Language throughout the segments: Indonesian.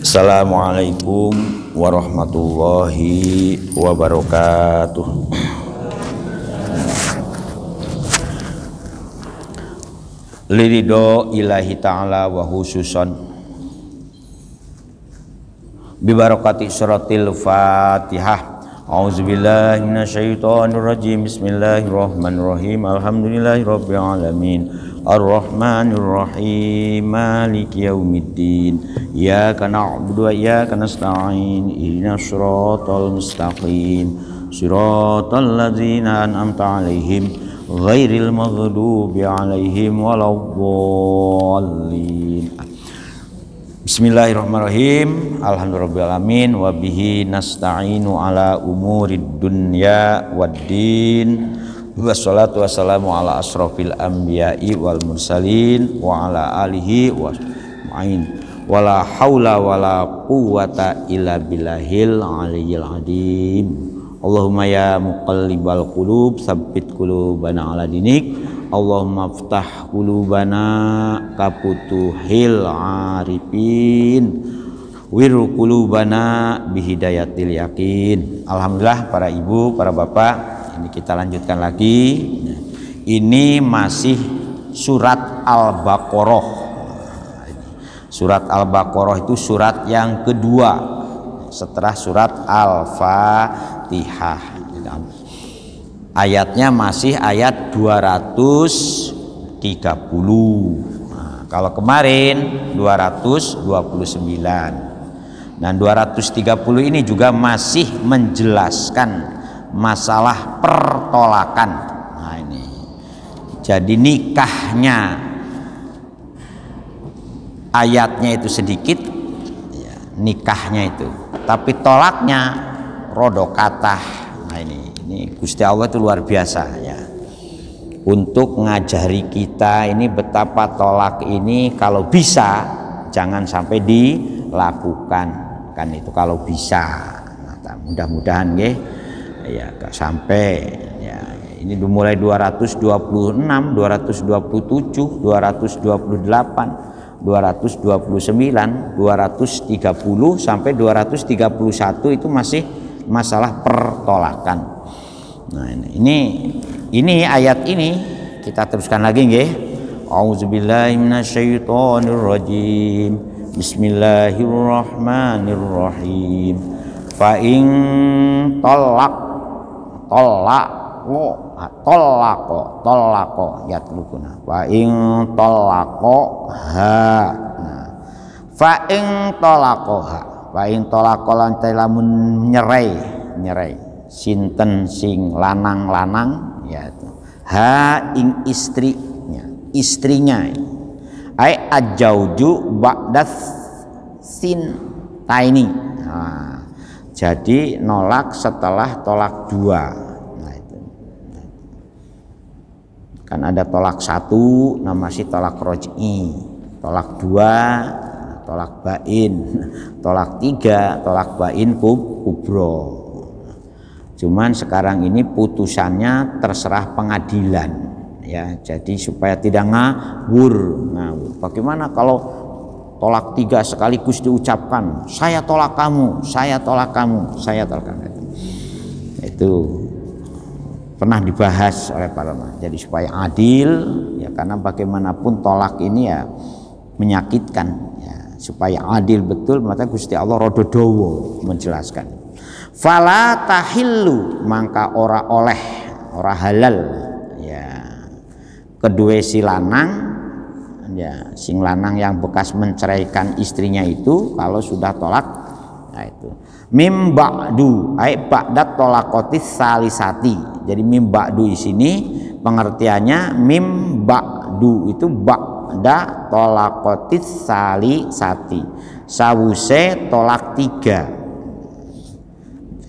Assalamualaikum warahmatullahi wabarakatuh. Liridho ilahi ta'ala wa khususan bibarakati suratil fatihah. A'udzubillahi minasyaitonirrajim. Bismillahirrahmanirrahim. Alhamdulillahirabbil alamin. Ar-Rahmanir-Rahim. Maliki yaumiddin. Iyyaka na'budu wa iyyaka nasta'in. Ihdinas siratal mustaqim. Siratal ladzina an'amta 'alaihim ghairil maghdubi 'alaihim waladdallin. Bismillahirrahmanirrahim. Alhamdulillahirabbil wa bihi nasta'inu ala umurid dunya waddin. Wassalatu wassalamu ala asrofil anbiya'i wal mursalin wa ala alihi wa ma'in. Wala haula wala quwwata illa billahil aliyyil adim. Allahumma ya muqallibal qulub tsabbit qulubana ala dinik. Allahumma ftah qulubana kaputuhil arifin wiru qulubana bihidayatil yakin. Alhamdulillah para ibu, para bapak, ini kita lanjutkan lagi. Ini masih surat Al-Baqarah. Surat Al-Baqarah itu surat yang kedua setelah surat Al-Fatihah. Ayatnya masih ayat 230. Nah, kalau kemarin 229. Dan 230 ini juga masih menjelaskan masalah pertolakan. Nah, ini. Jadi nikahnya ayatnya itu sedikit, ya, nikahnya itu. Tapi tolaknya rodokatah. Nah, ini Gusti Allah itu luar biasa ya. Untuk ngajari kita ini betapa tolak ini kalau bisa jangan sampai dilakukan. Kan itu kalau bisa. Nah, mudah-mudahan ya gak sampai ya. Ini mulai 226, 227, 228, 229, 230 sampai 231 itu masih masalah pertolakan. Nah, ini ayat ini kita teruskan lagi nggih. A'udzubillahi minasyaitonirrajim. Bismillahirrahmanirrahim. Fa in tolako yatlukuna. Fa in fa in tolako lantai lamun nyerai sinten sing lanang ya itu. Ha ing istrinya ai ajauju ba'das sin taini. Nah, jadi nolak setelah tolak dua. Nah, itu kan ada tolak satu namanya tolak roj'i, tolak dua tolak bain, tolak tiga tolak bain kubro. Cuman sekarang ini putusannya terserah pengadilan ya, jadi supaya tidak ngawur. Bagaimana kalau tolak tiga sekaligus diucapkan, saya tolak kamu, saya tolak kamu, saya tolak kamu. Itu pernah dibahas oleh para ulama. Jadi supaya adil ya, karena bagaimanapun tolak ini ya menyakitkan ya, supaya adil betul maka Gusti Allah rododowo menjelaskan. Fala tahillu mangka ora oleh, ora halal ya kedua si lanang ya, sing lanang yang bekas menceraikan istrinya itu kalau sudah tolak. Nah, itu mim ba'du ai ba'dat tolaqatis salisati. Jadi mim ba'du di sini pengertiannya mim ba'du itu ba'da tolaqatis salisati, sawuse tolak tiga.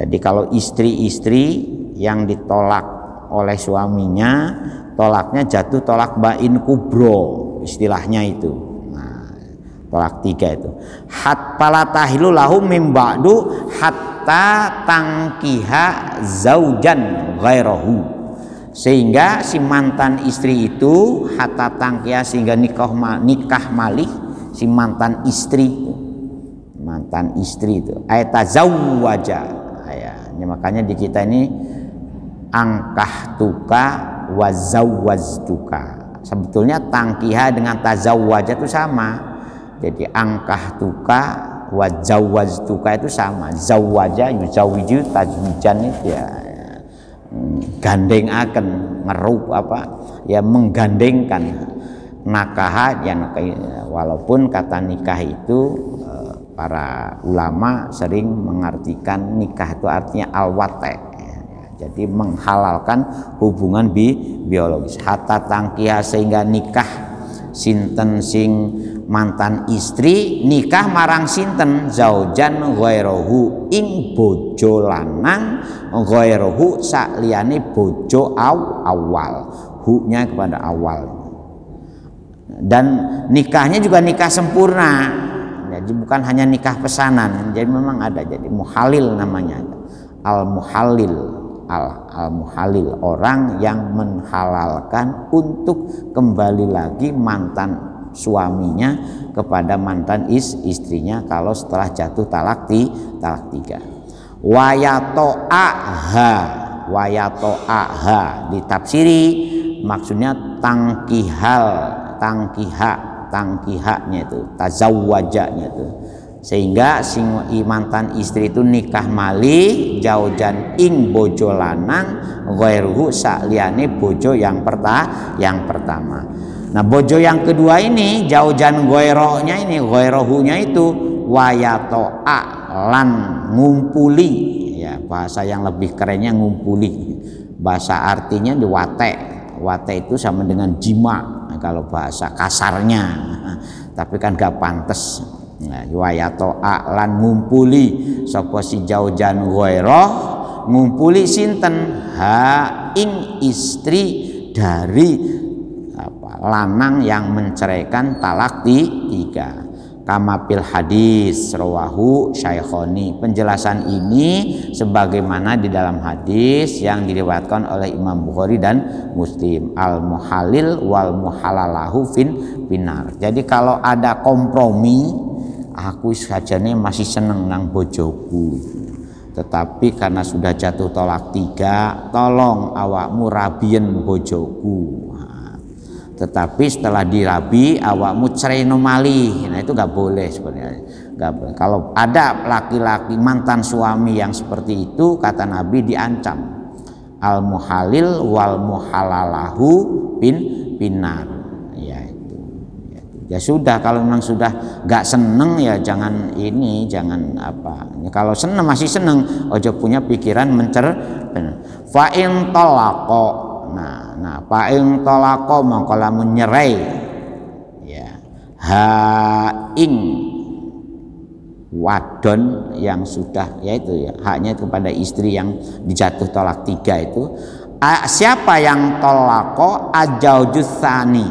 Jadi kalau istri-istri yang ditolak oleh suaminya, tolaknya jatuh tolak bain kubro, istilahnya itu. Nah, tolak tiga itu. Hatta tahilu lahum mim ba'du hatta tangkiha zaujan ghairahu. Sehingga si mantan istri itu hatta tangkiha, sehingga nikah malih si mantan istri mantan istri itu ayatazawwaja ya. Ini makanya di kita ini angkahtuka wa zawwaztuka. Sebetulnya tangkiha dengan tazawwaja itu sama. Jadi angkahtuka wa zawwaztuka itu sama. Zawwaja yuzawwiju tajwijan itu ya, gandeng akan ngerup apa ya, menggandengkan. Nakaha ya, walaupun kata nikah itu para ulama sering mengartikan nikah itu artinya al-wate, jadi menghalalkan hubungan biologis. Hatta tangkiha sehingga nikah sinten sing mantan istri nikah marang sinten zaujan ghairahu ing bojo lanang ghairahu sakliyane bojo awal, hu-nya kepada awal. Dan nikahnya juga nikah sempurna, jadi bukan hanya nikah pesanan. Jadi memang ada, jadi muhalil namanya, al muhalil orang yang menhalalkan untuk kembali lagi mantan suaminya kepada mantan istrinya kalau setelah jatuh talak 3. Wayato'aha ditafsiri maksudnya tangkihanya itu tazawwajanya itu, sehingga sing mantan istri itu nikah mali jaujan ing bojo lanang ghairuhu sakliyane bojo yang pertama. Nah bojo yang kedua ini jaujan ghairohnya ini, ghairohunya itu wayato'a lan ngumpuli ya, bahasa yang lebih kerennya ngumpuli, bahasa artinya di wate itu sama dengan jima kalau bahasa kasarnya, tapi kan gak pantes. Nah, wayato'a lan ngumpuli sapa si jaujan ghairah, ngumpuli sinten ha ing istri dari lanang yang menceraikan talak 3. Kama fil hadis rawahu syaikhoni. Penjelasan ini sebagaimana di dalam hadis yang diriwayatkan oleh Imam Bukhari dan Muslim, al muhalil wal muhalalahu finar. Jadi kalau ada kompromi, aku sajane masih seneng nang bojoku, tetapi karena sudah jatuh tolak 3, tolong awakmu rabien bojoku. Tetapi setelah dirabi awakmu cerai nomali, nah itu nggak boleh sebenarnya. Nggak boleh. Kalau ada laki-laki mantan suami yang seperti itu, kata Nabi diancam al muhalil wal muhalalahu pinar. Ya itu. Ya sudah, kalau memang sudah nggak seneng ya jangan apa. Ya, kalau seneng masih seneng, ojo punya pikiran fa in talaqa. Nah paing tolako mongko lamun nyerai ya ha ing wadon yang sudah, yaitu ya haknya kepada istri yang dijatuh tolak 3 itu, siapa yang tolako ajaujusani.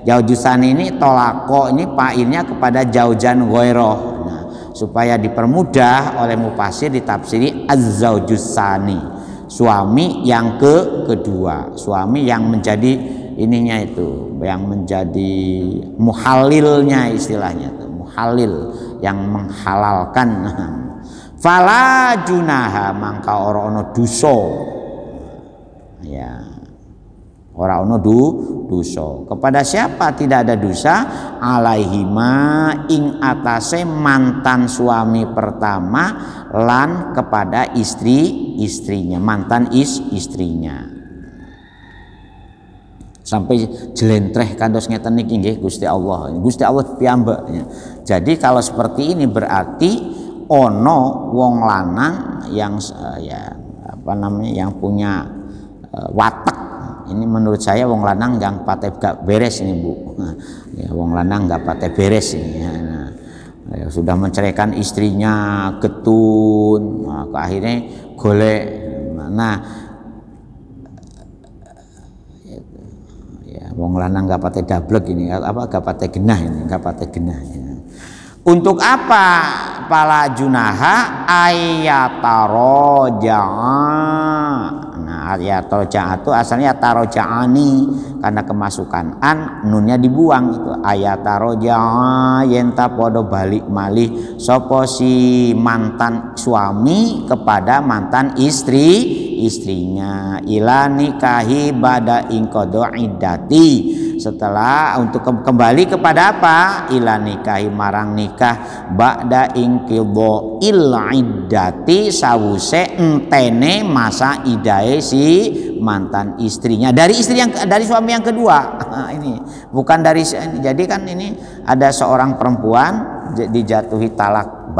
Jaujusani ini tolako ini painnya kepada jaujan ghairah. Nah supaya dipermudah oleh mufasir ditafsiri az-zaujusani, suami yang kedua, suami yang menjadi ininya itu, yang menjadi muhalilnya istilahnya itu, muhalil yang menghalalkan. Fala junaha mangka ora ono dosa. Ya. Ora ono dosa. Kepada siapa tidak ada dosa? Alaihima ing atase mantan suami pertama lan kepada istrinya, mantan istrinya. Sampai jelentreh kandos ngeten niki nggih Gusti Allah. Gusti Allah piyambak. Jadi kalau seperti ini berarti ono wong lanang yang yang punya watak. Ini menurut saya wong lanang yang pateh gak beres ini Bu. Ya, wong lanang gak pateh beres ini. Nah, ya, sudah menceraikan istrinya getun, nah, akhirnya golek. Nah, ya, wong lanang gak pateh dablek ini, gak pateh genah ini, gak pateh genah. Ya. Untuk apa pala junaha ayataroja? Nah ayat rojaatu asalnya tarojaani karena kemasukan an nunnya dibuang itu ayat roja yenta podo balik malih sopo si mantan suami kepada mantan istrinya ila nikahi bada ingkodo iddati setelah untuk kembali kepada apa ila nikahi marang nikah ba'da ingkido il iddati sawuse entene masa idae si mantan istrinya dari suami yang kedua. Nah, ini bukan dari jadi kan ini ada seorang perempuan dijatuhi talak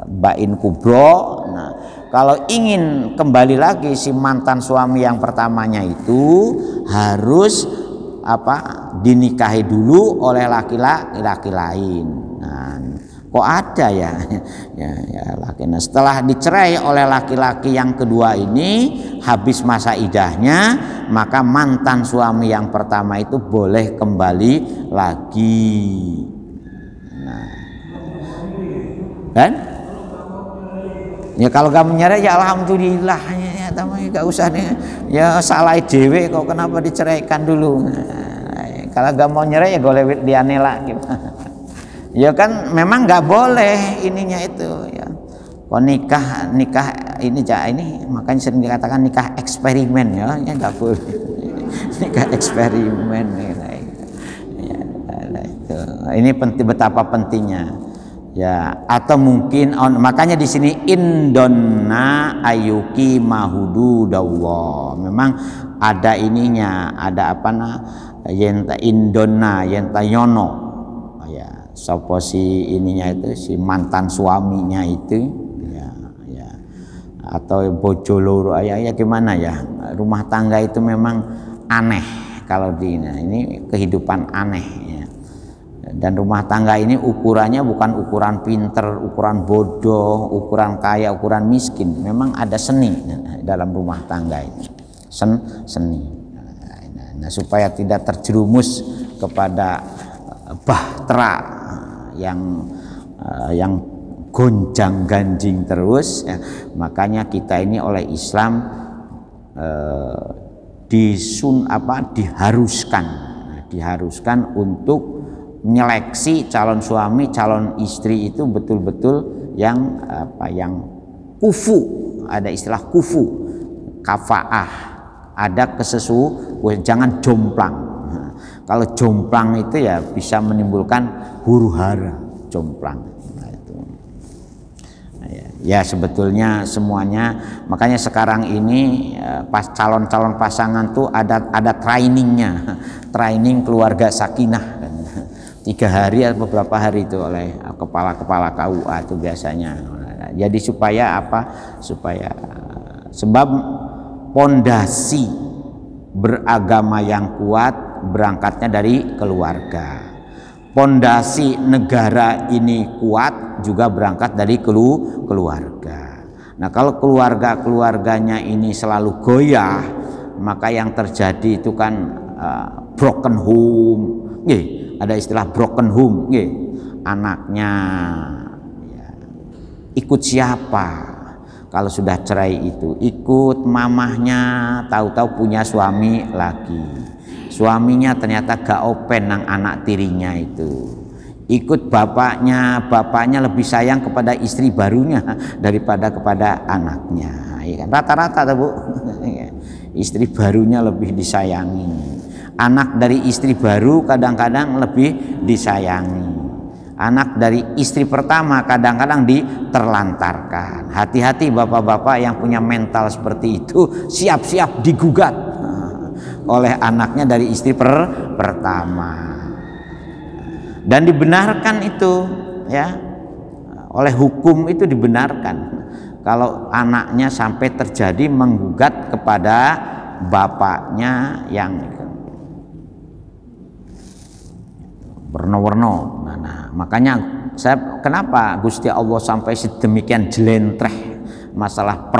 bain kubro. Nah, kalau ingin kembali lagi si mantan suami yang pertamanya itu harus dinikahi dulu oleh laki-laki lain. Nah, kok ada ya laki. Nah, setelah dicerai oleh laki-laki yang kedua ini habis masa idahnya, maka mantan suami yang pertama itu boleh kembali lagi. Nah, kan? Ya kalau gak menyerah ya alhamdulillah ya gak usah nih ya salah dewe kok kenapa diceraikan dulu. Nah, kalau gak mau nyerah ya golek diane lagi. Ya kan memang nggak boleh ininya itu ya. Kok nikah ini makanya sering dikatakan nikah eksperimen ya nggak boleh. Nikah eksperimen ya, itu. Ini betapa pentingnya ya. Atau mungkin makanya di sini indonna ayuki mahududallah. Memang ada ininya, ada yenta indonna yenta yono. Sopo si ininya itu si mantan suaminya itu ya atau bojoloro ya gimana ya, rumah tangga itu memang aneh kalau ini kehidupan aneh ya. Dan rumah tangga ini ukurannya bukan ukuran pinter, ukuran bodoh, ukuran kaya, ukuran miskin. Memang ada seni dalam rumah tangga ini, seni. Nah, supaya tidak terjerumus kepada bahtera yang gonjang ganjing terus ya. Makanya kita ini oleh Islam diharuskan untuk menyeleksi calon suami calon istri itu betul-betul yang kufu, ada istilah kufu, kafaah, ada jangan jomplang. Kalau jomplang itu ya bisa menimbulkan huru-hara jomplang. Nah, itu. Ya sebetulnya semuanya, makanya sekarang ini pas calon-calon pasangan tuh ada trainingnya, training keluarga sakinah kan. 3 hari atau beberapa hari itu oleh kepala-kepala KUA itu biasanya. Jadi supaya sebab pondasi beragama yang kuat berangkatnya dari keluarga. Pondasi negara ini kuat juga berangkat dari keluarga. Nah, kalau keluarganya ini selalu goyah, maka yang terjadi itu kan broken home. Ada istilah broken home. Anaknya ya, ikut siapa? Kalau sudah cerai itu ikut mamahnya, tahu-tahu punya suami lagi. Suaminya ternyata gak open nang anak tirinya itu. Ikut bapaknya lebih sayang kepada istri barunya daripada kepada anaknya. Ya kan? Rata-rata tuh Bu. Istri barunya lebih disayangi. Anak dari istri baru kadang-kadang lebih disayangi. Anak dari istri pertama kadang-kadang diterlantarkan. Hati-hati bapak-bapak yang punya mental seperti itu, siap-siap digugat oleh anaknya dari istri pertama. Dan dibenarkan itu ya, oleh hukum itu dibenarkan kalau anaknya sampai terjadi menggugat kepada bapaknya yang berno-werno. Nah, makanya kenapa Gusti Allah sampai sedemikian jelentreh masalah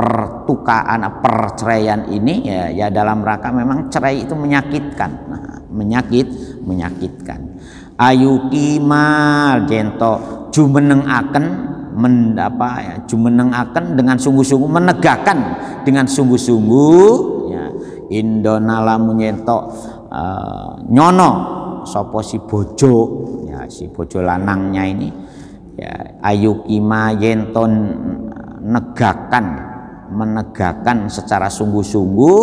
perceraian ini ya dalam rangka memang cerai itu menyakitkan. Nah, menyakitkan. Ayu kimal jento jumenengaken jumenengaken dengan sungguh-sungguh, menegakkan dengan sungguh-sungguh ya. Indona lamun nyentok nyono sapa si bojo ya, si bojo lanangnya ini ya, ayu kima yenton menegakkan secara sungguh-sungguh,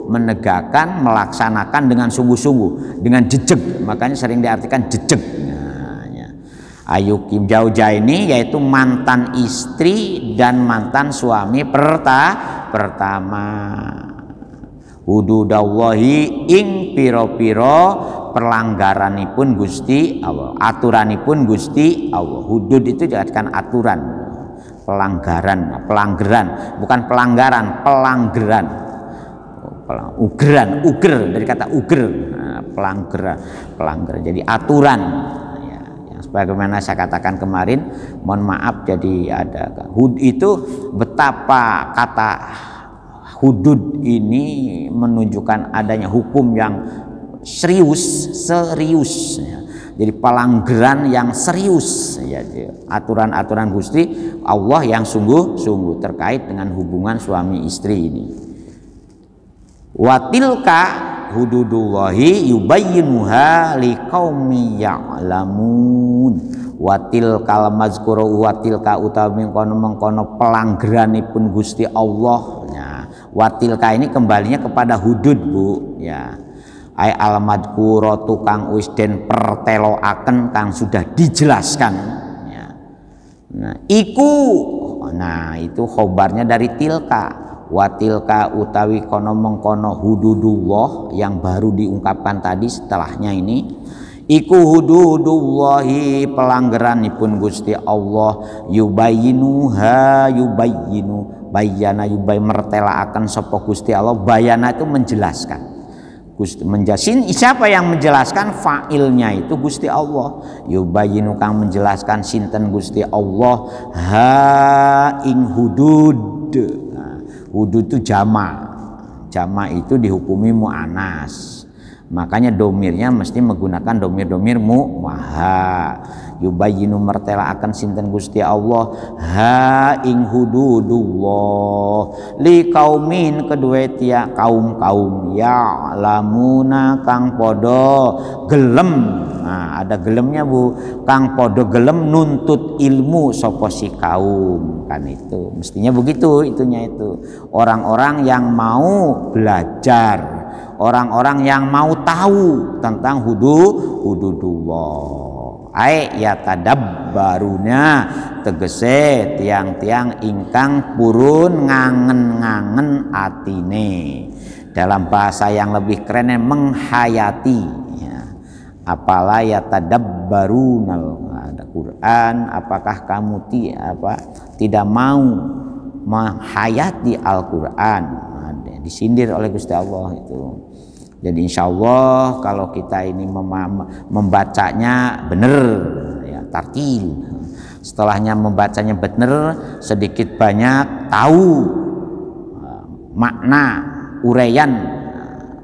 menegakkan, melaksanakan dengan sungguh-sungguh, dengan jejeg, makanya sering diartikan jejeg. Nah, ya. Ayu kim jauja ini yaitu mantan istri dan mantan suami pertama. Hududallahi ing piro-piro pelanggaranipun Gusti Allah, aturanipun Gusti Allah. Hudud itu diartikan aturan, pelanggaran, bukan pelanggaran, pelanggaran, uger dari kata uger, pelanggaran. Jadi aturan. Ya, yang sebagaimana saya katakan kemarin, mohon maaf, jadi ada hud itu betapa kata hudud ini menunjukkan adanya hukum yang serius ya. Jadi pelanggaran yang serius ya, aturan-aturan Gusti Allah yang sungguh-sungguh terkait dengan hubungan suami istri ini. Watilka hududullahi yubayyinuha liqaumi ya'lamun. Watilkal mazkuru watilka utawi mengkono pelanggaranipun Gusti Allah. Nah, watilka ini kembalinya kepada hudud, Bu, ya. Ai almadkuro tukang wis den perteloaken kang sudah dijelaskan ya. Nah, itu khobarnya dari tilka. Watilka utawi kono mengkono hududullah yang baru diungkapkan tadi setelahnya ini. Iku hududullahi pelanggaranipun Gusti Allah yubayinu bayana mertelaaken sapa Gusti Allah. Bayana itu menjelaskan. Siapa yang menjelaskan? Fa'ilnya itu Gusti Allah. Yubayinu kang menjelaskan sinten Gusti Allah ha ing hudud. Nah, hudud itu jama itu dihukumi mu'anas, makanya domirnya mesti menggunakan domir mu'maha. Yubayinu mertela akan sinten Gusti Allah ha ing hududullah li kaumin kedua tiak kaum ya lamuna kang podo gelem. Nah, ada gelemnya, Bu, kang podo gelem nuntut ilmu sapa si kaum, kan itu mestinya begitu. Itunya itu orang-orang yang mau belajar, orang-orang yang mau tahu tentang hududullah. Ai ya tadabbaruna tegese tiang-tiang ingkang purun ngangen-ngangen atine. Dalam bahasa yang lebih keren, menghayati ya. Apalah ya tadabbaruna ada Quran, apakah kamu tidak mau menghayati Al-Qur'an? Nah, disindir oleh Gusti Allah itu. Jadi insya Allah kalau kita ini membacanya benar ya, tartil, setelahnya membacanya benar, sedikit banyak tahu makna uraian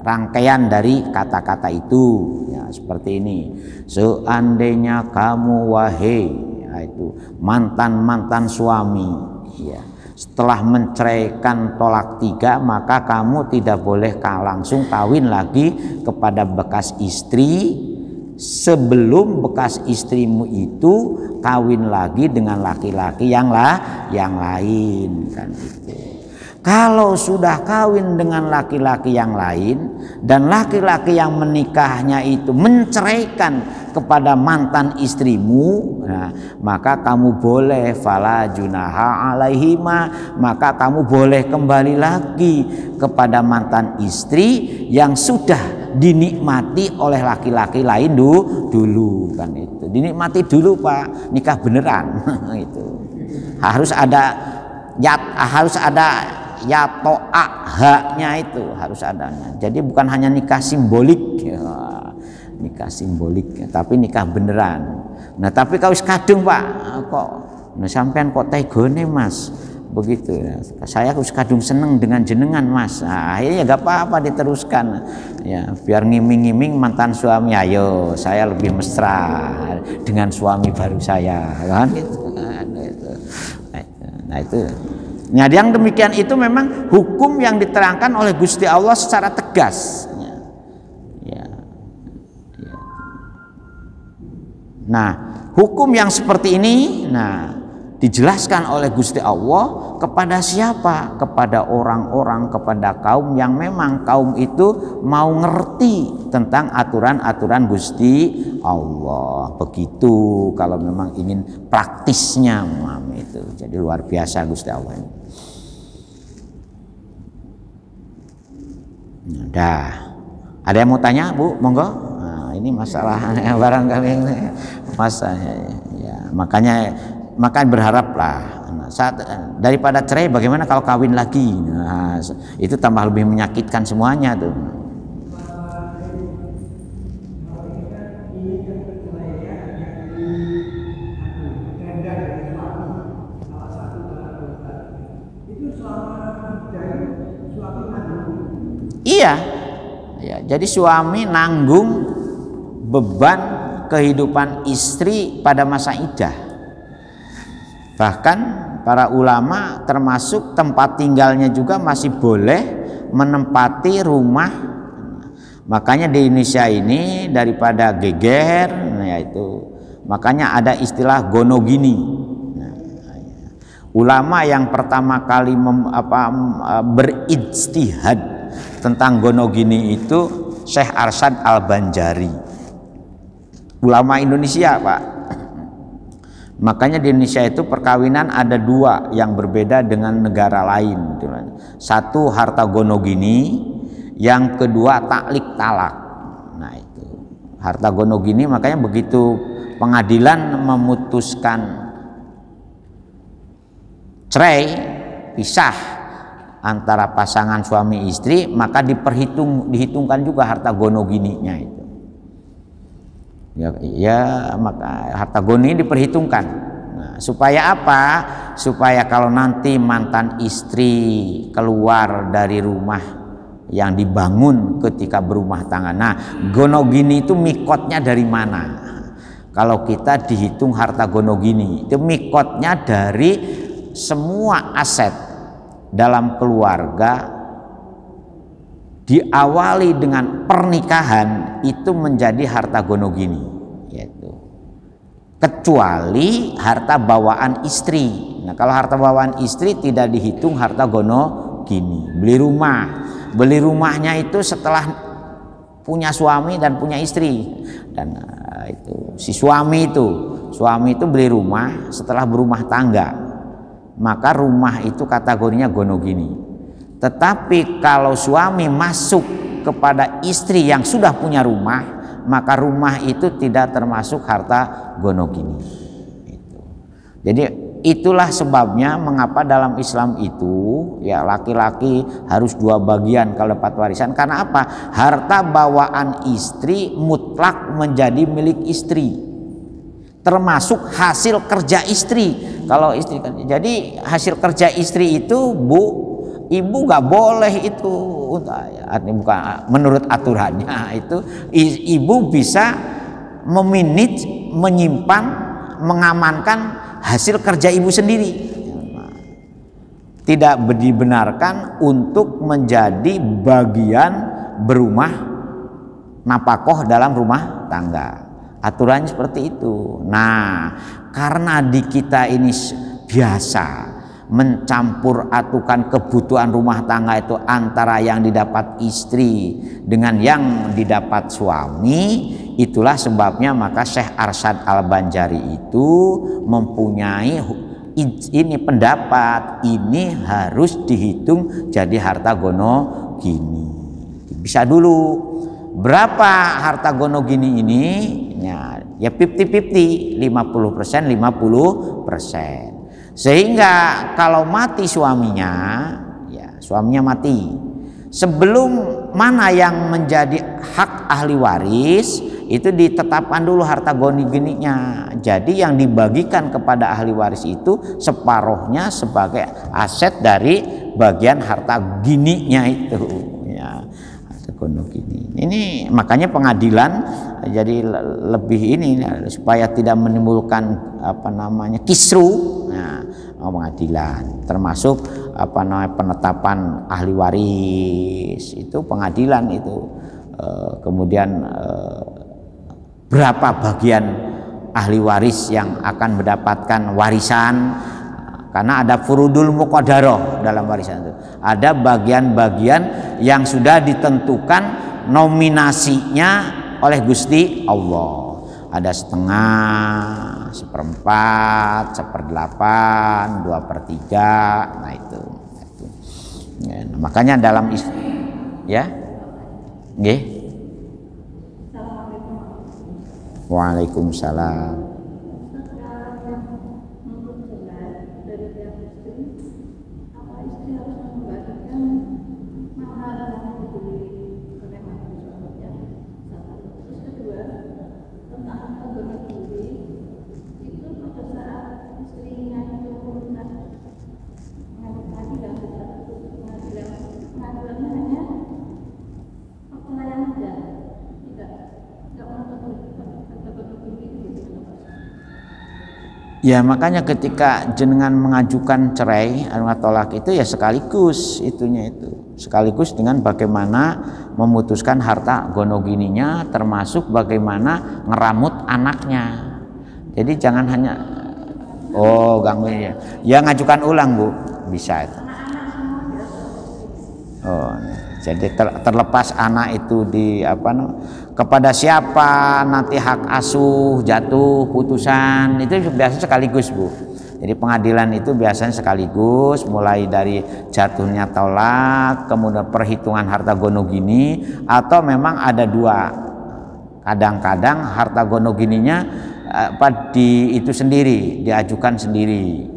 rangkaian dari kata-kata itu ya, seperti ini. Seandainya kamu wahai itu mantan suami ya, setelah menceraikan tolak 3, maka kamu tidak boleh langsung kawin lagi kepada bekas istri sebelum bekas istrimu itu kawin lagi dengan laki-laki yang lain, kan itu. Kalau sudah kawin dengan laki-laki yang lain dan laki-laki yang menikahnya itu menceraikan kepada mantan istrimu, nah, maka kamu boleh fala junaha alaihima, maka kamu boleh kembali lagi kepada mantan istri yang sudah dinikmati oleh laki-laki lain dulu, kan itu. Dinikmati dulu, Pak, nikah beneran itu. Harus ada ya to'ak haknya itu harus adanya. Jadi bukan hanya nikah simbolik ya, nikah simbolik ya, tapi nikah beneran. Nah, tapi kau kadung, Pak, kok sampean kok tegone, Mas, begitu ya. Saya harus kadung seneng dengan jenengan, Mas. Nah, akhirnya gak apa-apa diteruskan ya, biar ngiming-ngiming mantan suami, ayo saya lebih mesra dengan suami baru saya, kan gitu. Nah itu. Nah yang demikian itu memang hukum yang diterangkan oleh Gusti Allah secara tegas. Ya. Nah hukum yang seperti ini, dijelaskan oleh Gusti Allah kepada siapa? Kepada orang-orang, kepada kaum yang memang kaum itu mau ngerti tentang aturan-aturan Gusti Allah. Begitu kalau memang ingin praktisnya itu. Jadi luar biasa Gusti Allah ini. Udah. Ada yang mau tanya, Bu? Monggo. Nah, ini masalahnya barangkali ini masanya ya. Makanya berharaplah daripada cerai bagaimana kalau kawin lagi. Nah, itu tambah lebih menyakitkan semuanya tuh. Iya. Ya, jadi suami nanggung beban kehidupan istri pada masa iddah. Bahkan para ulama termasuk tempat tinggalnya juga masih boleh menempati rumah. Makanya di Indonesia ini daripada geger, yaitu makanya ada istilah gonogini. Ulama yang pertama kali berijtihad tentang gonogini itu Syekh Arsyad Al-Banjari, ulama Indonesia, Pak. Makanya di Indonesia itu perkawinan ada dua yang berbeda dengan negara lain. Satu harta gonogini, yang kedua taklik talak. Nah itu harta gonogini, makanya begitu pengadilan memutuskan cerai, pisah antara pasangan suami istri, maka dihitungkan juga harta gonogininya itu. Ya maka harta goni diperhitungkan. Nah, supaya apa? Supaya kalau nanti mantan istri keluar dari rumah yang dibangun ketika berumah tangga. Nah, gonogini itu mikotnya dari mana? Kalau kita dihitung harta gonogini, itu mikotnya dari semua aset dalam keluarga diawali dengan pernikahan itu menjadi harta gonogini, yaitu kecuali harta bawaan istri. Nah kalau harta bawaan istri tidak dihitung harta gonogini. Beli rumahnya itu setelah punya suami dan punya istri, dan itu si suami itu beli rumah setelah berumah tangga, maka rumah itu kategorinya gonogini. Tetapi kalau suami masuk kepada istri yang sudah punya rumah, maka rumah itu tidak termasuk harta gonogini. Jadi itulah sebabnya mengapa dalam Islam itu ya laki-laki harus 2 bagian kalau dapat warisan. Karena apa? Harta bawaan istri mutlak menjadi milik istri, termasuk hasil kerja istri. Kalau istri, jadi hasil kerja istri itu, Bu, ibu nggak boleh itu, bukan menurut aturannya itu ibu bisa memanage, menyimpan, mengamankan hasil kerja ibu sendiri. Tidak dibenarkan untuk menjadi bagian berumah napakoh dalam rumah tangga. Aturannya seperti itu. Nah, karena di kita ini biasa mencampur atukan kebutuhan rumah tangga itu antara yang didapat istri dengan yang didapat suami, itulah sebabnya maka Syekh Arsyad Al-Banjari itu mempunyai ini pendapat, ini harus dihitung jadi harta gonogini. Bisa dulu berapa harta gonogini ini? Ya 50-50, 50%, 50%. Sehingga kalau mati suaminya, ya suaminya mati, sebelum mana yang menjadi hak ahli waris itu ditetapkan dulu harta gonogininya. Jadi yang dibagikan kepada ahli waris itu separuhnya sebagai aset dari bagian harta gininya itu, ya harta gonogini. Ini makanya pengadilan jadi lebih ini supaya tidak menimbulkan kisru. Nah, pengadilan. Termasuk penetapan ahli waris itu pengadilan itu. Kemudian berapa bagian ahli waris yang akan mendapatkan warisan, karena ada furudul muqaddarah dalam warisan itu. Ada bagian-bagian yang sudah ditentukan nominasinya oleh Gusti Allah. Ada setengah, seperempat, seperdelapan, 2/3. Nah itu. Ya, makanya dalam ya, nggih. Waalaikumsalam. Ya makanya ketika jenengan mengajukan cerai atau tolak itu ya sekaligus sekaligus dengan bagaimana memutuskan harta gonogininya, termasuk bagaimana ngeramut anaknya. Jadi jangan hanya gangguin ya ngajukan ulang Bu, bisa itu. Jadi terlepas anak itu kepada siapa nanti hak asuh jatuh putusan itu biasanya sekaligus Bu. Jadi pengadilan itu biasanya sekaligus, mulai dari jatuhnya tolak, kemudian perhitungan harta gonogini, atau memang ada dua. Kadang-kadang harta gonogininya itu sendiri diajukan sendiri.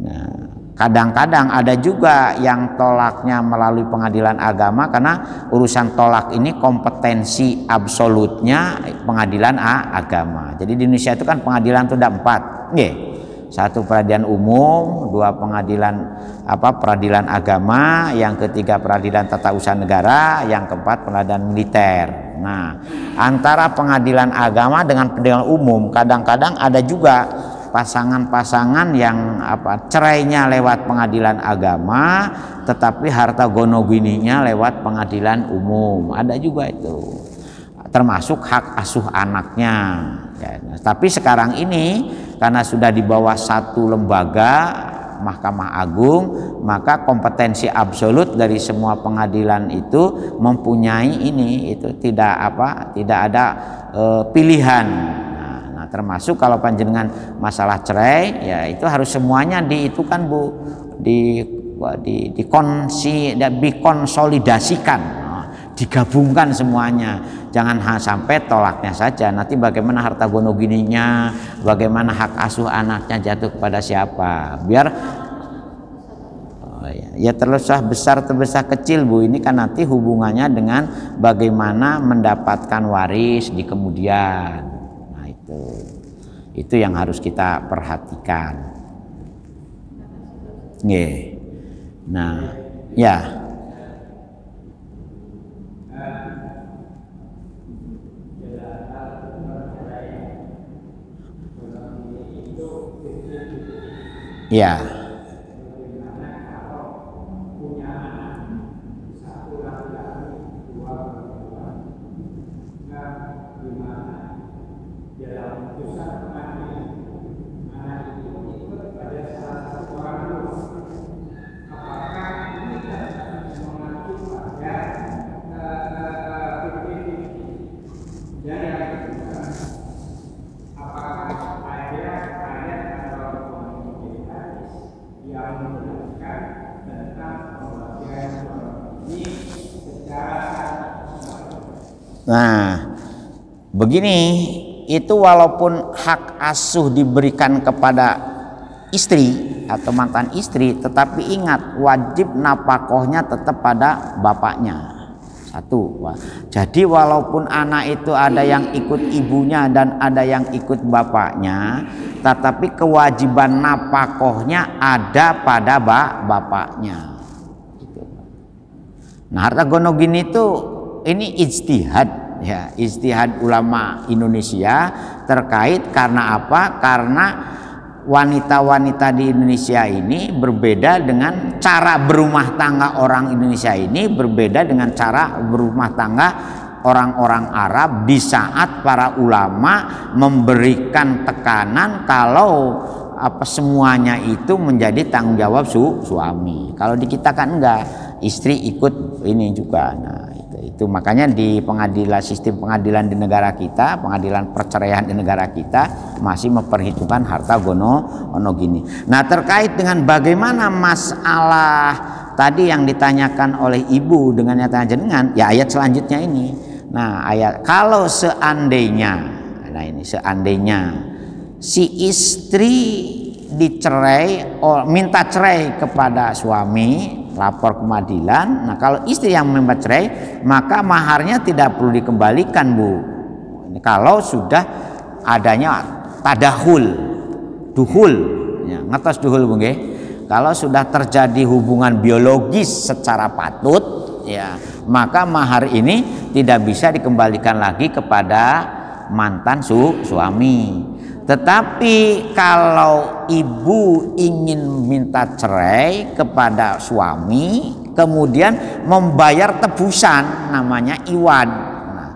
Nah, kadang-kadang ada juga yang tolaknya melalui pengadilan agama, karena urusan tolak ini kompetensi absolutnya pengadilan agama. Jadi di Indonesia itu kan pengadilan itu ada 4, nggih. 1 peradilan umum, 2 peradilan agama, yang ketiga peradilan tata usaha negara, yang keempat peradilan militer. Nah, antara pengadilan agama dengan peradilan umum kadang-kadang ada juga pasangan-pasangan yang cerainya lewat pengadilan agama, tetapi harta gonogininya lewat pengadilan umum. Ada juga itu, termasuk hak asuh anaknya ya. Tapi sekarang ini karena sudah di bawah satu lembaga, Mahkamah Agung, maka kompetensi absolut dari semua pengadilan itu mempunyai itu tidak ada pilihan. Termasuk kalau panjenengan masalah cerai ya itu harus semuanya kan Bu, dikonsolidasikan, digabungkan semuanya. Jangan sampai tolaknya saja, nanti bagaimana harta gonogininya, bagaimana hak asuh anaknya jatuh kepada siapa, biar ya terlesah besar terbesar kecil Bu, ini kan nanti hubungannya dengan bagaimana mendapatkan waris di kemudian. Itu yang harus kita perhatikan. Nggih. Nah, ya. Ya. Nah, begini, itu walaupun hak asuh diberikan kepada istri atau mantan istri, tetapi ingat wajib napakohnya tetap pada bapaknya. 1. Jadi walaupun anak itu ada yang ikut ibunya dan ada yang ikut bapaknya, tetapi kewajiban napakohnya ada pada bapaknya. Nah, harta gonogini itu ini ijtihad ya, ijtihad ulama Indonesia terkait karena apa? Karena wanita-wanita di Indonesia ini berbeda dengan cara berumah tangga orang Indonesia ini berbeda dengan cara berumah tangga orang-orang Arab di saat para ulama memberikan tekanan kalau semuanya itu menjadi tanggung jawab suami. Kalau di kita kan enggak, istri ikut ini juga. Nah, itu makanya di pengadilan, sistem pengadilan di negara kita, pengadilan perceraian di negara kita masih memperhitungkan harta gono gini. Nah, terkait dengan bagaimana masalah tadi yang ditanyakan oleh ibu dengan nyata jenengan, ya ayat selanjutnya ini. Nah, ayat kalau seandainya, nah ini seandainya si istri dicerai, minta cerai kepada suami, lapor ke pengadilan. Nah, kalau istri yang minta cerai, maka maharnya tidak perlu dikembalikan, Bu. Ini kalau sudah adanya duhul, ya, ngetos duhul, Bu nggih. Kalau sudah terjadi hubungan biologis secara patut, ya, maka mahar ini tidak bisa dikembalikan lagi kepada mantan suami. Tetapi kalau ibu ingin minta cerai kepada suami, kemudian membayar tebusan, namanya iwad. Nah,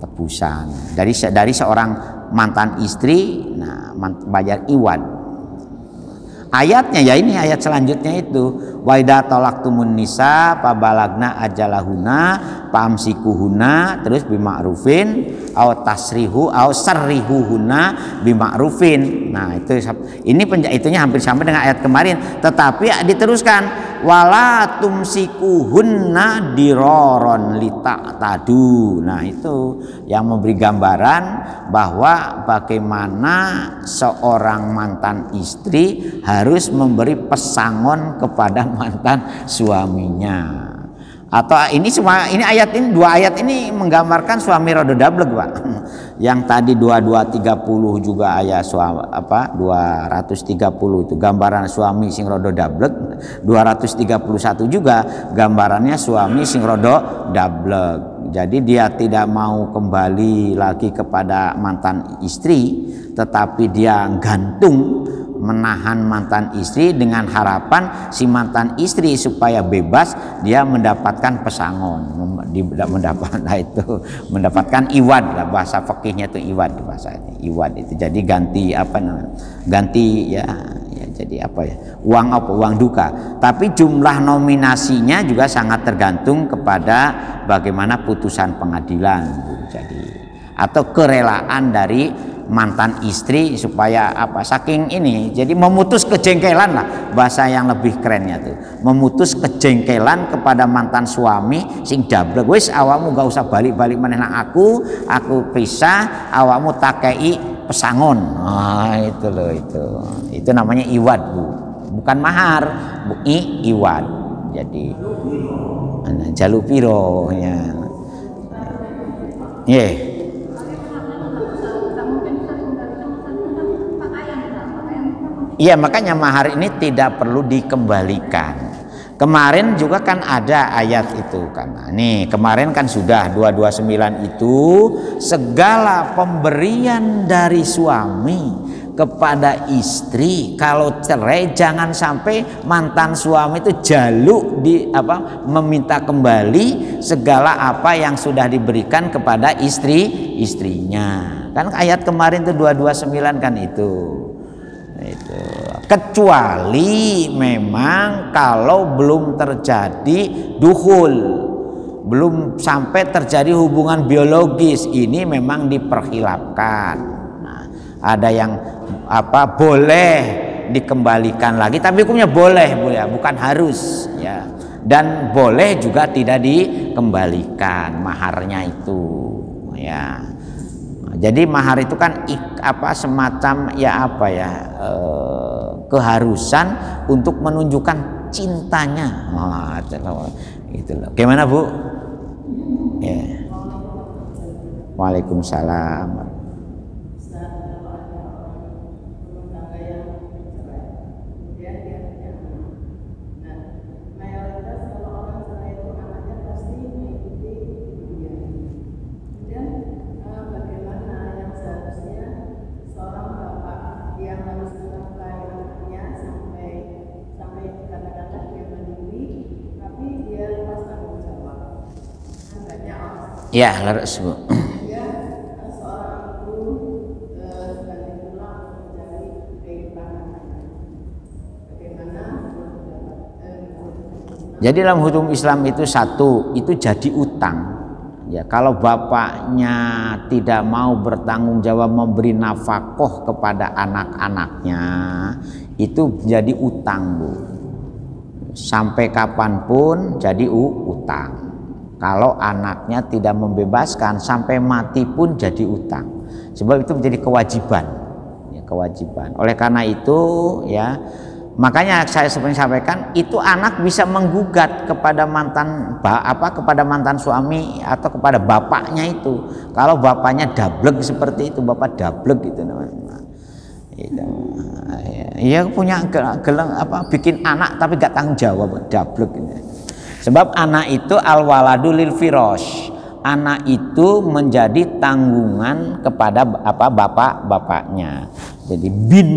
tebusan dari seorang mantan istri, nah, bayar iwad. Ayatnya ya ini ayat selanjutnya itu, wa idza talaqtumun nisa fabalagna ajalahuna famsikuhuna, terus bima'rufin au tasrihu au sarrihuhuna bima'rufin. Nah, itu ini itunya hampir sama dengan ayat kemarin, tetapi diteruskan wala tumsikuhunna diroron lita'tadu. Nah, itu yang memberi gambaran bahwa bagaimana seorang mantan istri harus memberi pesangon kepada mantan suaminya. Atau ini semua ini ayat ini, dua ayat ini menggambarkan suami rodo dablek, Pak. Yang tadi 2230 juga ayat suami 230 itu gambaran suami sing rodo dablek, 231 juga gambarannya suami sing rodo dablek. Jadi dia tidak mau kembali lagi kepada mantan istri, tetapi dia gantung menahan mantan istri dengan harapan si mantan istri supaya bebas, dia mendapatkan pesangon, mendapatkan iwad lah, bahasa fikihnya itu iwad, bahasa ini iwad itu jadi ganti ganti ya jadi uang duka. Tapi jumlah nominasinya juga sangat tergantung kepada bagaimana putusan pengadilan, jadi atau kerelaan dari mantan istri supaya saking ini jadi memutus kejengkelan lah, bahasa yang lebih kerennya tuh, memutus kejengkelan kepada mantan suami sing dablek, wis awakmu gak usah balik-balik meneh nang aku pisah, awakmu takei pesangon. Nah, itu loh, itu namanya iwad, Bu, bukan mahar, Bu, iwad. Jadi jalupiro ya. Yeah. Iya, makanya mahar ini tidak perlu dikembalikan. Kemarin juga kan ada ayat itu kan. Nih, kemarin kan sudah 229 itu segala pemberian dari suami kepada istri kalau cerai jangan sampai mantan suami itu jaluk meminta kembali segala apa yang sudah diberikan kepada istrinya. Kan ayat kemarin itu 229 kan itu. Kecuali memang kalau belum terjadi duhul, belum sampai terjadi hubungan biologis, ini memang diperkhilafkan. Nah, ada yang boleh dikembalikan lagi, tapi hukumnya boleh, bukan harus ya. Dan boleh juga tidak dikembalikan maharnya itu ya. Jadi mahar itu kan semacam keharusan untuk menunjukkan cintanya. Itu loh. Gimana, Bu? Ya. Waalaikumsalam. Bagaimana yang seharusnya seorang bapak yang harus Ya, leres Bu. Jadi dalam hukum Islam itu satu, itu jadi utang. Ya, kalau bapaknya tidak mau bertanggung jawab memberi nafkah kepada anak-anaknya, itu jadi utang Bu. Sampai kapanpun jadi utang. Kalau anaknya tidak membebaskan sampai mati pun jadi utang. Sebab itu menjadi kewajiban. Ya, kewajiban. Oleh karena itu ya, makanya saya sebenarnya sampaikan itu anak bisa menggugat kepada kepada mantan suami atau kepada bapaknya itu. Kalau bapaknya dablek seperti itu, bapak dablek gitu namanya. Iya punya bikin anak tapi gak tanggung jawab, dablek gitu. Sebab anak itu al-waladu lil firash. Anak itu menjadi tanggungan kepada bapak-bapaknya. Jadi bin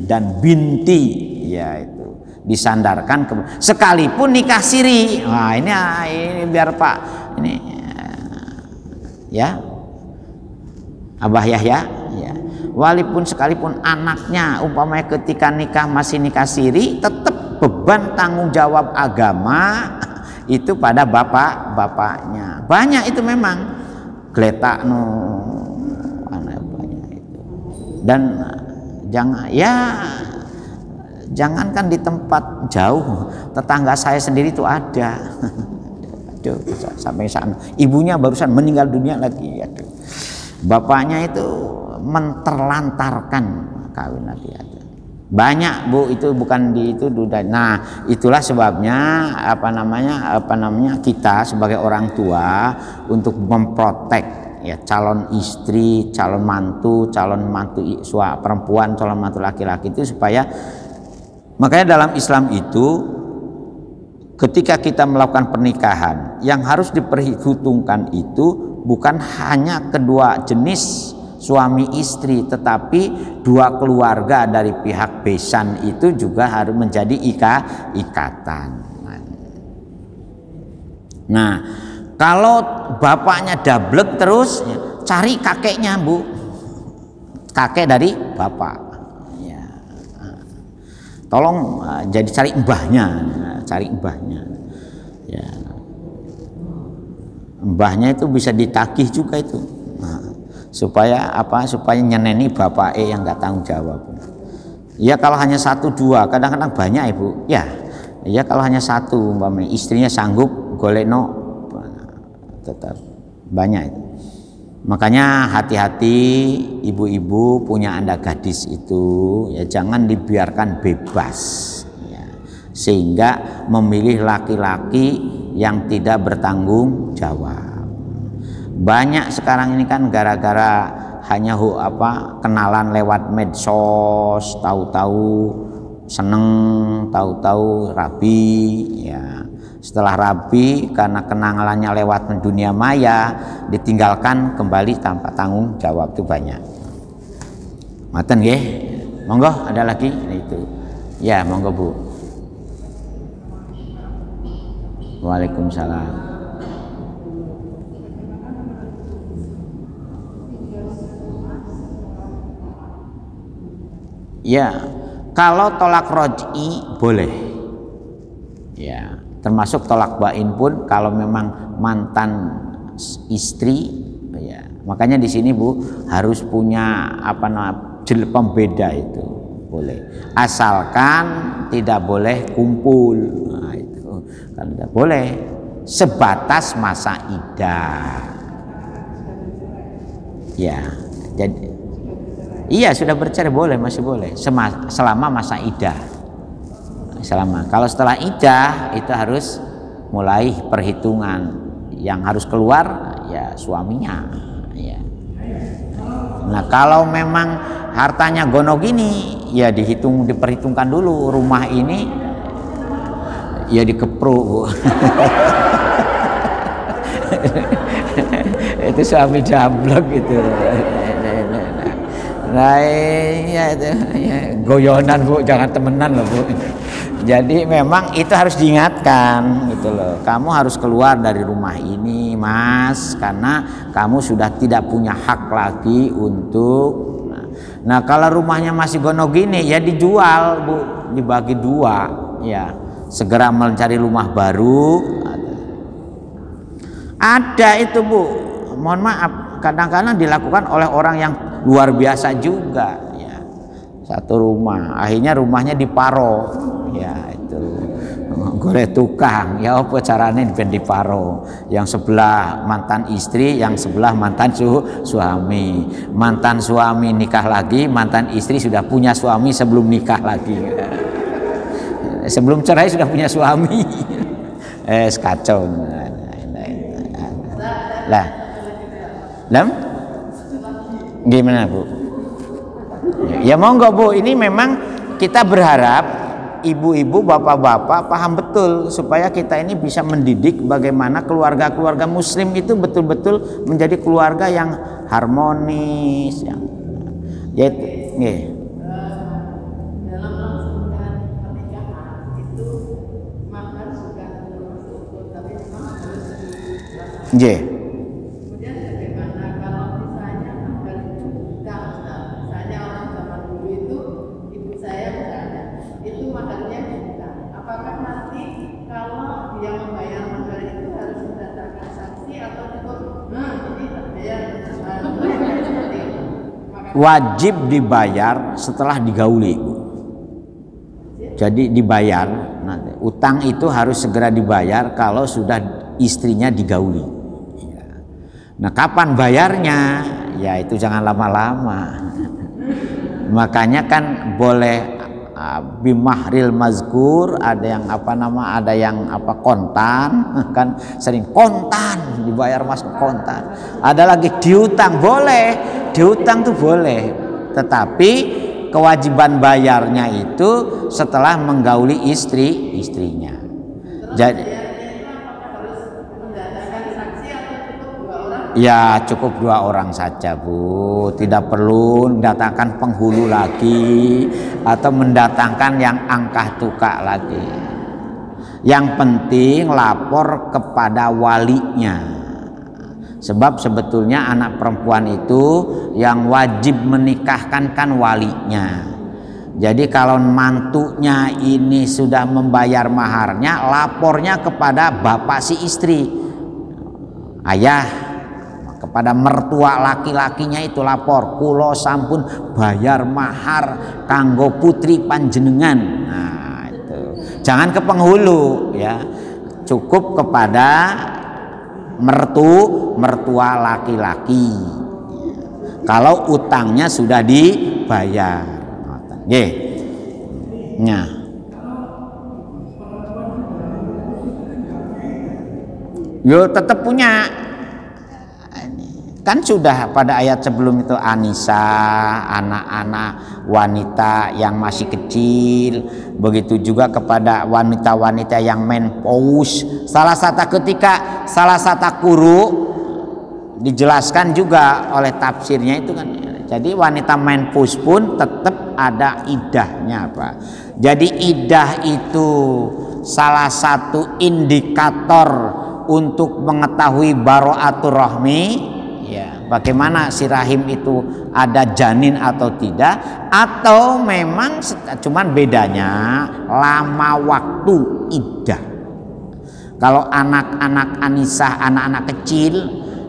dan binti ya itu disandarkan sekalipun nikah siri. Nah, ini biar Pak ini ya Abah Yahya ya. Walaupun sekalipun anaknya umpamanya ketika nikah masih nikah siri, tetap beban tanggung jawab agama itu pada bapak-bapaknya. Banyak itu memang geletak anak banyak itu. Dan jangankan di tempat jauh, tetangga saya sendiri itu ada. Aduh, sampai sana. Ibunya barusan meninggal dunia lagi. Aduh. Bapaknya itu menterlantarkan kawin lagi ada. Banyak Bu, itu bukan di itu duda. Nah, itulah sebabnya kita sebagai orang tua untuk memprotek ya calon istri, calon mantu perempuan, calon mantu laki-laki itu supaya, makanya dalam Islam itu ketika kita melakukan pernikahan yang harus diperhitungkan itu bukan hanya kedua jenis suami istri, tetapi dua keluarga dari pihak besan itu juga harus menjadi ikatan. Nah, kalau bapaknya dablek terus, cari kakeknya Bu, kakek dari bapak. Ya. Tolong jadi cari mbahnya. Ya. Mbahnya itu bisa ditagih juga itu. Nah, supaya nyeneni bapak yang nggak tanggung jawab. Ya kalau hanya 1 2, kadang-kadang banyak Ibu. Ya kalau hanya 1 umpamanya istrinya sanggup golekno tetap banyak itu. Makanya hati-hati ibu-ibu punya Anda gadis itu ya, jangan dibiarkan bebas ya, sehingga memilih laki-laki yang tidak bertanggung jawab. Banyak sekarang ini kan gara-gara hanya kenalan lewat medsos, tahu-tahu seneng, tahu-tahu rabi ya. Setelah rabi karena kenalannya lewat dunia maya, ditinggalkan kembali tanpa tanggung jawab, itu banyak. Maten nggih. Monggo ada lagi itu. Ya, monggo Bu. Waalaikumsalam. Ya, kalau tolak roj'i boleh. Ya, termasuk tolak bain pun kalau memang mantan istri. Ya, makanya di sini Bu harus punya pembeda itu boleh. Asalkan tidak boleh kumpul. Nah, itu kan tidak boleh. Sebatas masa iddah. Ya, jadi. Iya sudah bercerai boleh, masih boleh selama masa iddah. Kalau setelah iddah itu harus mulai perhitungan, yang harus keluar ya suaminya. Ya. Nah kalau memang hartanya gono gini, ya diperhitungkan dulu rumah ini, ya dikepruk. Itu suami jablok itu. Nah, ya itu ya, goyonan Bu, jangan temenan loh Bu. Jadi memang itu harus diingatkan gitu loh. Kamu harus keluar dari rumah ini, Mas, karena kamu sudah tidak punya hak lagi untuk. Nah, kalau rumahnya masih gono gini ya dijual, Bu, dibagi dua, ya. Segera mencari rumah baru. Ada itu, Bu. Mohon maaf, kadang-kadang dilakukan oleh orang yang luar biasa juga, ya. Satu rumah, akhirnya rumahnya diparo. Ya itu golek tukang ya apa caranya diparo, yang sebelah mantan istri, yang sebelah mantan suami. Mantan suami nikah lagi, mantan istri sudah punya suami sebelum nikah lagi, sebelum cerai sudah punya suami. Kacau lah. Gimana, Bu? Ya monggo, Bu, ini memang kita berharap ibu-ibu, bapak-bapak paham betul supaya kita ini bisa mendidik bagaimana keluarga-keluarga muslim itu betul-betul menjadi keluarga yang harmonis, yang yaitu dalam melangsungkan pernikahan itu makan sudah cukup, tapi memang harus dilaksanakan. Kemudian bagaimana kalau misalnya makan itu misalnya orang zaman dulu itu ibu saya misalnya itu makannya juta. Apakah nanti kalau dia membayar mahar itu harus mendatangkan saksi atau cukup ini terbayar seperti itu? Wajib dibayar setelah digauli, Bu. Jadi dibayar, nanti utang itu harus segera dibayar kalau sudah istrinya digauli. Nah, kapan bayarnya? Ya itu jangan lama-lama. Makanya kan boleh bimahril mazkur, ada yang ada yang kontan, kan sering kontan dibayar, Mas, kontan. Ada lagi diutang, boleh diutang tuh boleh, tetapi kewajiban bayarnya itu setelah menggauli istrinya. Jadi ya cukup 2 orang saja, Bu, tidak perlu mendatangkan penghulu lagi atau mendatangkan yang angkah tukak lagi. Yang penting lapor kepada walinya, sebab sebetulnya anak perempuan itu yang wajib menikahkan kan walinya. Jadi kalau mantunya ini sudah membayar maharnya, lapornya kepada bapak si istri, ayah, kepada mertua laki-lakinya itu lapor, kulo sampun bayar mahar kanggo putri panjenengan. Nah itu jangan ke penghulu, ya, cukup kepada mertua laki-laki kalau utangnya sudah dibayar. Nggih. Nah, yo tetap punya. Kan sudah pada ayat sebelum itu Anisa, anak-anak wanita yang masih kecil, begitu juga kepada wanita-wanita yang menopause. Ketika salah satu guru dijelaskan juga oleh tafsirnya itu kan. Jadi wanita menopause pun tetap ada idahnya, Pak. Jadi idah itu salah satu indikator untuk mengetahui bara'atul rahmi. Ya, bagaimana si rahim itu ada janin atau tidak, atau memang cuman bedanya lama waktu iddah. Kalau anak-anak Anisah, anak-anak kecil,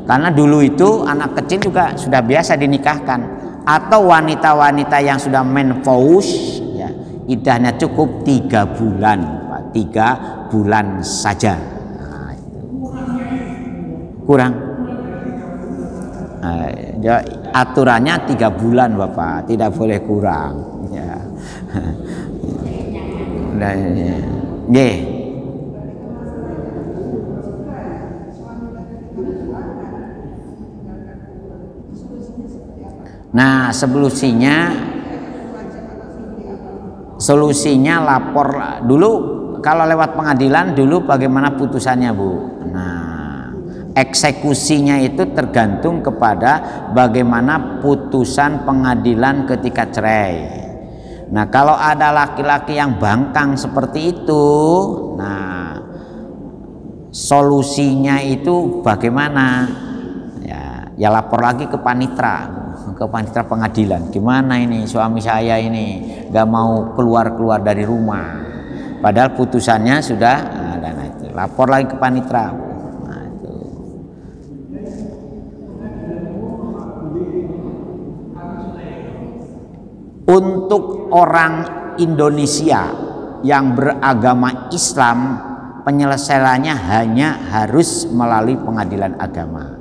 karena dulu itu anak kecil juga sudah biasa dinikahkan, atau wanita-wanita yang sudah menopause, ya, iddahnya cukup 3 bulan, Pak, 3 bulan saja. Nah, kurang. Ya, aturannya 3 bulan, Bapak, tidak boleh kurang. Ya. Nah, solusinya lapor dulu. Kalau lewat pengadilan dulu bagaimana putusannya, Bu? Nah, eksekusinya itu tergantung kepada bagaimana putusan pengadilan ketika cerai. Nah, kalau ada laki-laki yang bangkang seperti itu, nah solusinya itu bagaimana? Ya lapor lagi ke panitra pengadilan. Gimana ini suami saya ini nggak mau keluar dari rumah, padahal putusannya sudah ada. Nah, itu lapor lagi ke panitra. Nah, itu. Untuk orang Indonesia yang beragama Islam, penyelesaiannya hanya harus melalui pengadilan agama.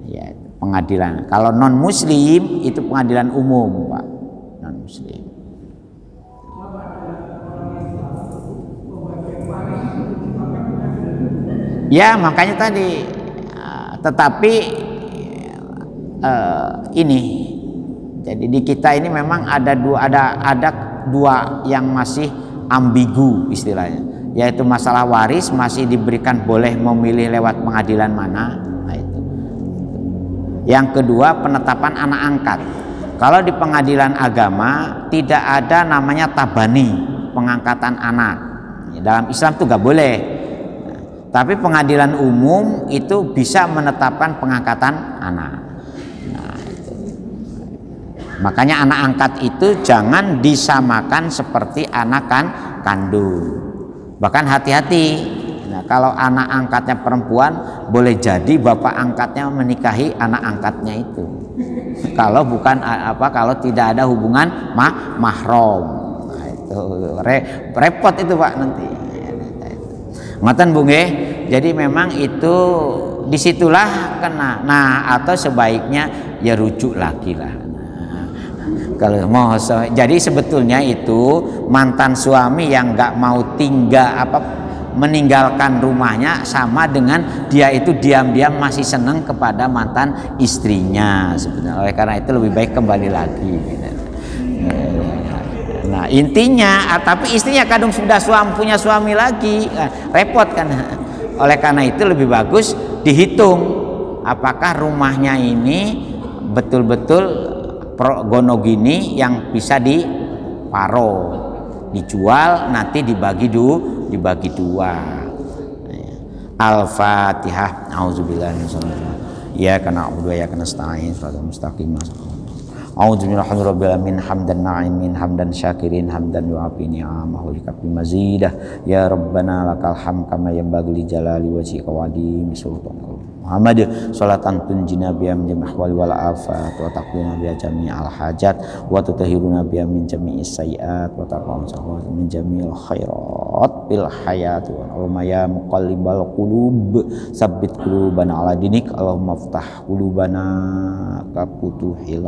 Ya, pengadilan. Kalau non Muslim itu pengadilan umum, Pak. Non Muslim. Ya, makanya tadi. Tetapi ini. Jadi di kita ini memang ada dua yang masih ambigu istilahnya, yaitu masalah waris masih diberikan boleh memilih lewat pengadilan mana. Nah, itu. Yang kedua, penetapan anak angkat. Kalau di pengadilan agama tidak ada namanya tabani, pengangkatan anak. Dalam Islam itu gak boleh. Tapi pengadilan umum itu bisa menetapkan pengangkatan anak. Makanya anak angkat itu jangan disamakan seperti anak kandung. Bahkan hati-hati. Nah, kalau anak angkatnya perempuan, boleh jadi bapak angkatnya menikahi anak angkatnya itu. Kalau bukan kalau tidak ada hubungan mahram. Nah, itu repot itu Pak nanti. Ngoten Bu nggih. Jadi memang itu disitulah kena. Nah, atau sebaiknya ya rujuk lagi lah. Kalau mau, jadi sebetulnya itu mantan suami yang nggak mau meninggalkan rumahnya sama dengan dia itu diam-diam masih senang kepada mantan istrinya sebenarnya. Oleh karena itu lebih baik kembali lagi. Nah intinya, tapi istrinya kadang sudah punya suami lagi, repot kan. Oleh karena itu lebih bagus dihitung apakah rumahnya ini betul-betul gono gini yang bisa diparo, dijual, nanti dibagi dua. Al-Fatihah. Auzubillahi minasyaitonir rajim. Ya kana na'budu wa iyyaka nasta'in. Shiratal mustaqim. Auzubillahi hamdan na'imin hamdan syakirin hamdan yu'afi ni'amahu likabbi mazidah. Ya Rabbana lakal hamd kama yanbaghi li jalali wajhika wa adimi sultanik Muhammad salatan tunjina biha min jami'il ahwali wal afat wa taqina biha jami'al hajat wa tutahhiruna biha min jami'is sayyi'at wa taqawwana min jami'il khairat bil hayat wa ya muqallibal qulub tsabbit qulubana ala dinik Allahumma ftah qulubana ka futuhil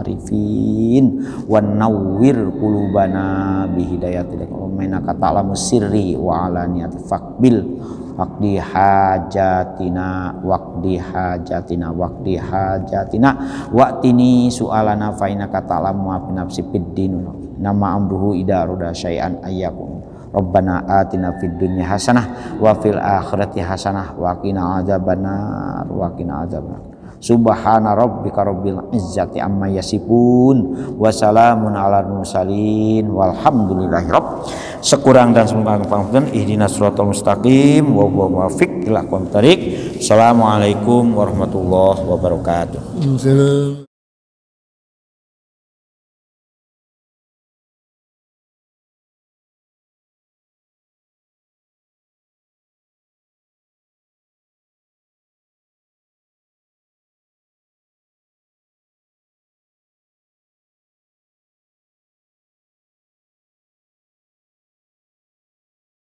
arifin wa nawwir qulubana bi hidayatil innaka ta'lamu sirri wa alaniyati faqbil waqdi hajatina waqtini su'alana fa innaka ta'lamu ma fi nafsi fiddin nama amruhu idza arada syai'an ayyakum Rabbana atina fid dunya hasanah wa fil akhirati hasanah wa qina adzabannar Subhana rabbika rabbil izzati amma yasifun wa salamun alal mursalin walhamdulillahi rabb. Sekurang dan sempurna ihdinas siratal mustaqim wa huwa muwaffiq ila aqwamit thoriq. Assalamualaikum warahmatullahi wabarakatuh.